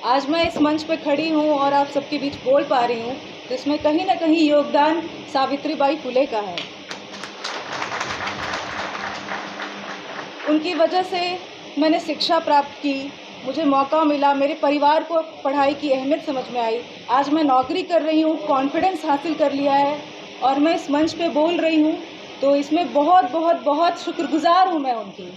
आज मैं इस मंच पे खड़ी हूँ और आप सबके बीच बोल पा रही हूँ, तो इसमें कहीं ना कहीं योगदान सावित्रीबाई फुले का है। उनकी वजह से मैंने शिक्षा प्राप्त की, मुझे मौका मिला, मेरे परिवार को पढ़ाई की अहमियत समझ में आई। आज मैं नौकरी कर रही हूँ, कॉन्फिडेंस हासिल कर लिया है और मैं इस मंच पे बोल रही हूँ, तो इसमें बहुत बहुत बहुत शुक्रगुजार हूँ मैं उनकी।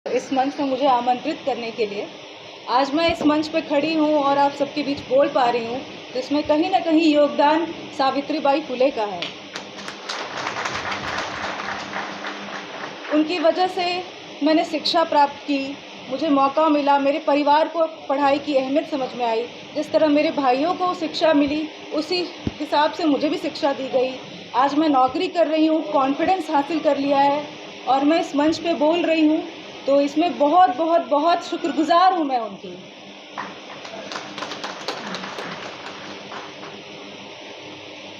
इस मंच में मुझे आमंत्रित करने के लिए आज मैं इस मंच पे खड़ी हूँ और आप सबके बीच बोल पा रही हूँ, तो इसमें कहीं ना कहीं योगदान सावित्रीबाई फुले का है। उनकी वजह से मैंने शिक्षा प्राप्त की, मुझे मौका मिला, मेरे परिवार को पढ़ाई की अहमियत समझ में आई। जिस तरह मेरे भाइयों को शिक्षा मिली, उसी हिसाब से मुझे भी शिक्षा दी गई। आज मैं नौकरी कर रही हूँ, कॉन्फिडेंस हासिल कर लिया है और मैं इस मंच पे बोल रही हूँ, तो इसमें बहुत बहुत बहुत शुक्रगुजार हूँ मैं उनकी।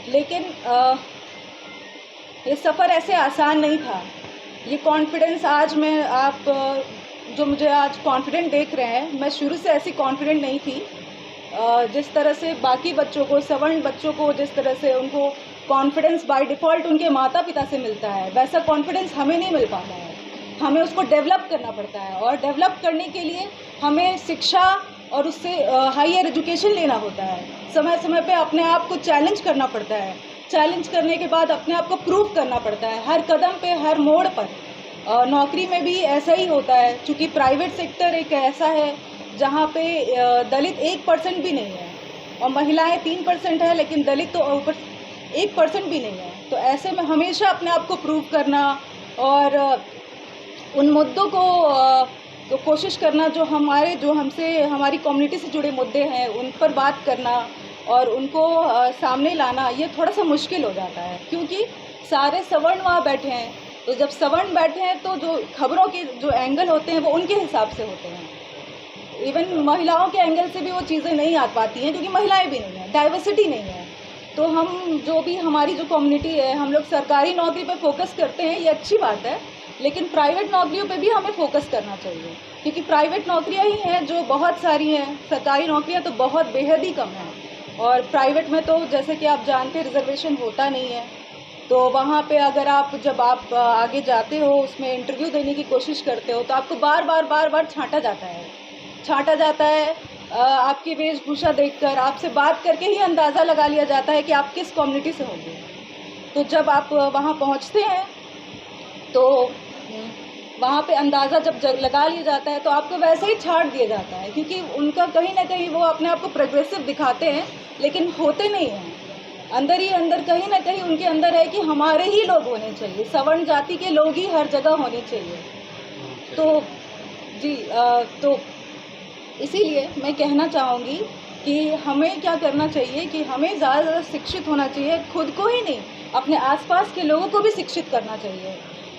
लेकिन ये सफ़र ऐसे आसान नहीं था। ये कॉन्फिडेंस आज मैं आप जो मुझे आज कॉन्फिडेंट देख रहे हैं, मैं शुरू से ऐसी कॉन्फिडेंट नहीं थी। जिस तरह से बाकी बच्चों को, सवर्ण बच्चों को जिस तरह से उनको कॉन्फिडेंस बाय डिफ़ॉल्ट उनके माता पिता से मिलता है, वैसा कॉन्फिडेंस हमें नहीं मिल पाता है। हमें उसको डेवलप करना पड़ता है और डेवलप करने के लिए हमें शिक्षा और उससे हायर एजुकेशन लेना होता है। समय समय पे अपने आप को चैलेंज करना पड़ता है। चैलेंज करने के बाद अपने आप को प्रूव करना पड़ता है हर कदम पे, हर मोड़ पर। नौकरी में भी ऐसा ही होता है, क्योंकि प्राइवेट सेक्टर एक ऐसा है जहाँ पे दलित 1% भी नहीं है और महिलाएं 3% है, लेकिन दलित तो ऊपर 1% भी नहीं है। तो ऐसे में हमेशा अपने आप को प्रूव करना और उन मुद्दों को तो कोशिश करना जो हमसे हमारी कम्युनिटी से जुड़े मुद्दे हैं, उन पर बात करना और उनको सामने लाना, ये थोड़ा सा मुश्किल हो जाता है, क्योंकि सारे सवर्ण वहाँ बैठे हैं। तो जब सवर्ण बैठे हैं तो जो खबरों के जो एंगल होते हैं वो उनके हिसाब से होते हैं। इवन महिलाओं के एंगल से भी वो चीज़ें नहीं आ पाती हैं, क्योंकि महिलाएं भी नहीं हैं, डाइवर्सिटी नहीं है। तो हम जो भी हमारी जो कम्युनिटी है, हम लोग सरकारी नौकरी पे फोकस करते हैं, ये अच्छी बात है, लेकिन प्राइवेट नौकरियों पे भी हमें फोकस करना चाहिए, क्योंकि प्राइवेट नौकरियां ही हैं जो बहुत सारी हैं। सरकारी नौकरियां तो बहुत बेहद ही कम हैं और प्राइवेट में तो जैसे कि आप जानते हैं रिजर्वेशन होता नहीं है। तो वहाँ पे अगर जब आप आगे जाते हो, उसमें इंटरव्यू देने की कोशिश करते हो, तो आपको बार बार छांटा जाता है। आपकी वेशभूषा देखकर, आपसे बात करके ही अंदाज़ा लगा लिया जाता है कि आप किस कम्युनिटी से होंगे। तो जब आप वहाँ पहुँचते हैं तो वहाँ पे अंदाज़ा जब लगा लिया जाता है, तो आपको वैसे ही छांट दिया जाता है, क्योंकि उनका कहीं ना कहीं वो अपने आप को प्रोग्रेसिव दिखाते हैं, लेकिन होते नहीं हैं। अंदर ही अंदर कहीं ना कहीं उनके अंदर है कि हमारे ही लोग होने चाहिए, सवर्ण जाति के लोग ही हर जगह होने चाहिए। तो जी तो इसीलिए मैं कहना चाहूँगी कि हमें क्या करना चाहिए कि हमें ज़्यादा शिक्षित होना चाहिए, खुद को ही नहीं, अपने आसपास के लोगों को भी शिक्षित करना चाहिए।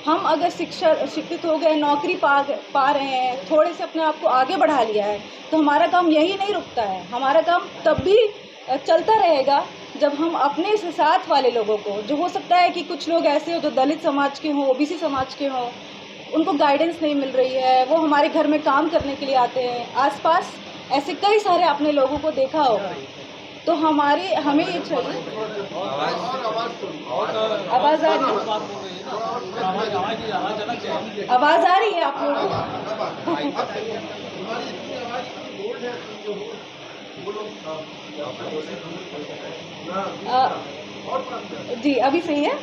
हम अगर शिक्षित हो गए, नौकरी पा रहे हैं, थोड़े से अपने आप को आगे बढ़ा लिया है, तो हमारा काम यही नहीं रुकता है। हमारा काम तब भी चलता रहेगा जब हम अपने साथ वाले लोगों को, जो हो सकता है कि कुछ लोग ऐसे हो जो दलित समाज के हों, ओबीसी समाज के हों, उनको गाइडेंस नहीं मिल रही है, वो हमारे घर में काम करने के लिए आते हैं। आसपास ऐसे कई सारे आपने लोगों को देखा होगा। तो हमें ये चाहिए। आवाज़ आ रही है? आवाज़ आ रही है आप लोगों को? जी अभी सही है?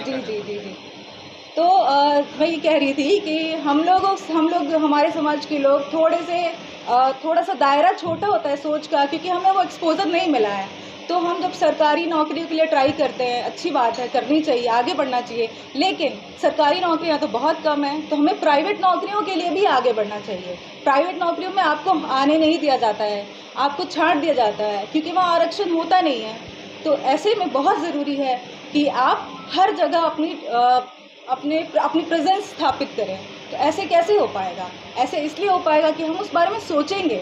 जी। तो मैं ये कह रही थी कि हम लोग हमारे समाज के लोग थोड़ा सा दायरा छोटा होता है सोच का, क्योंकि हमें वो एक्सपोजर नहीं मिला है। तो हम जब सरकारी नौकरियों के लिए ट्राई करते हैं, अच्छी बात है, करनी चाहिए, आगे बढ़ना चाहिए, लेकिन सरकारी नौकरियां तो बहुत कम हैं। तो हमें प्राइवेट नौकरियों के लिए भी आगे बढ़ना चाहिए। प्राइवेट नौकरियों में आपको आने नहीं दिया जाता है, आपको छांट दिया जाता है, क्योंकि वहाँ आरक्षण होता नहीं है। तो ऐसे में बहुत ज़रूरी है कि आप हर जगह अपनी प्रेजेंस स्थापित करें। तो ऐसे कैसे हो पाएगा? ऐसे इसलिए हो पाएगा कि हम उस बारे में सोचेंगे,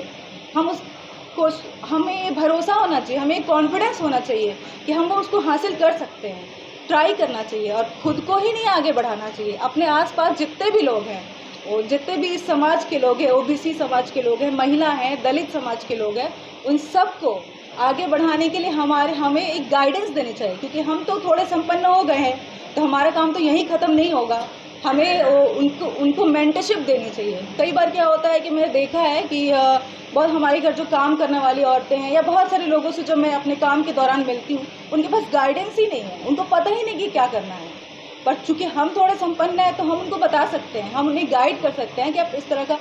हमें भरोसा होना चाहिए, हमें कॉन्फिडेंस होना चाहिए कि हम वो उसको हासिल कर सकते हैं। ट्राई करना चाहिए और खुद को ही नहीं आगे बढ़ाना चाहिए, अपने आसपास जितने भी लोग हैं, वो जितने भी इस समाज के लोग हैं, ओबीसी समाज के लोग हैं, महिला हैं, दलित समाज के लोग हैं, उन सबको आगे बढ़ाने के लिए हमें एक गाइडेंस देनी चाहिए, क्योंकि हम तो थोड़े संपन्न हो गए हैं तो हमारा काम तो यहीं ख़त्म नहीं होगा, हमें उनको मेंटरशिप देनी चाहिए। कई बार क्या होता है कि मैंने देखा है कि बहुत हमारे घर जो काम करने वाली औरतें हैं या बहुत सारे लोगों से जो मैं अपने काम के दौरान मिलती हूँ, उनके पास गाइडेंस ही नहीं है, उनको पता ही नहीं कि क्या करना है। पर चूँकि हम थोड़े संपन्न हैं तो हम उनको बता सकते हैं, हम उन्हें गाइड कर सकते हैं कि आप इस तरह का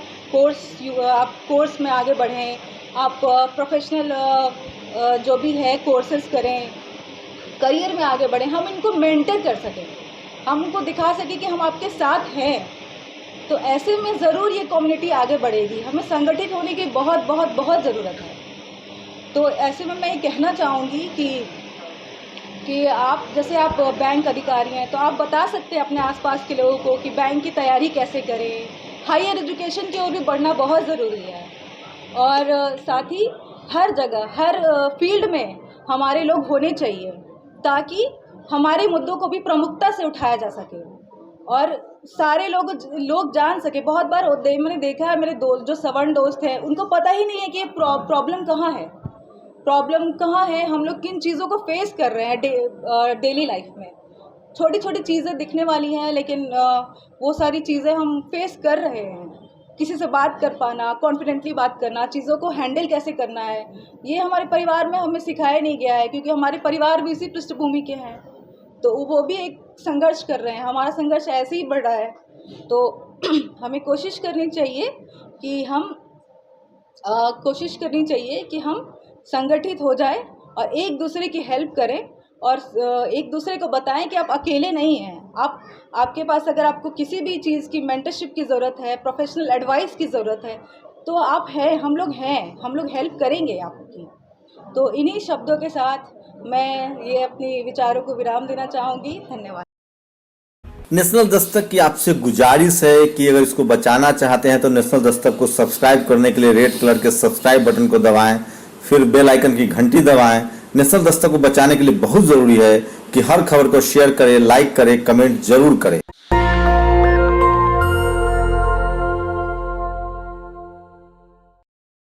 आप कोर्स में आगे बढ़ें, आप प्रोफेशनल जो भी है कोर्सेज करें, करियर में आगे बढ़ें, हम इनको मेंटर कर सकें, हम उनको दिखा सकें कि हम आपके साथ हैं। तो ऐसे में ज़रूर ये कम्युनिटी आगे बढ़ेगी, हमें संगठित होने की बहुत बहुत बहुत ज़रूरत है। तो ऐसे में मैं ये कहना चाहूँगी कि आप जैसे आप बैंक अधिकारी हैं तो आप बता सकते हैं अपने आसपास के लोगों को कि बैंक की तैयारी कैसे करें, हायर एजुकेशन की ओर भी बढ़ना बहुत ज़रूरी है। और साथ ही हर जगह हर फील्ड में हमारे लोग होने चाहिए ताकि हमारे मुद्दों को भी प्रमुखता से उठाया जा सके और सारे लोग जान सके। बहुत बार मैंने देखा है, मेरे दोस्त जो सवर्ण दोस्त हैं उनको पता ही नहीं है कि प्रॉब्लम कहाँ है, हम लोग किन चीज़ों को फेस कर रहे हैं डेली लाइफ में। छोटी छोटी चीज़ें दिखने वाली हैं लेकिन वो सारी चीज़ें हम फेस कर रहे हैं। किसी से बात कर पाना, कॉन्फिडेंटली बात करना, चीज़ों को हैंडल कैसे करना है, ये हमारे परिवार में हमें सिखाया नहीं गया है, क्योंकि हमारे परिवार भी इसी पृष्ठभूमि के हैं, तो वो भी एक संघर्ष कर रहे हैं, हमारा संघर्ष ऐसे ही बढ़ रहा है। तो हमें कोशिश करनी चाहिए कि हम संगठित हो जाए और एक दूसरे की हेल्प करें और एक दूसरे को बताएं कि आप अकेले नहीं हैं। आपके पास अगर आपको किसी भी चीज़ की मेंटरशिप की ज़रूरत है, प्रोफेशनल एडवाइस की ज़रूरत है, तो आप हैं, हम लोग हेल्प करेंगे आपकी। तो इन्हीं शब्दों के साथ मैं ये अपने विचारों को विराम देना चाहूँगी। धन्यवाद। नेशनल दस्तक की आपसे गुजारिश है कि अगर इसको बचाना चाहते हैं तो नेशनल दस्तक को सब्सक्राइब करने के लिए रेड कलर के सब्सक्राइब बटन को दबाएं, फिर बेल आइकन की घंटी दबाएं। नेशनल दस्तक को बचाने के लिए बहुत जरूरी है कि हर खबर को शेयर करें, लाइक करें, कमेंट जरूर करें।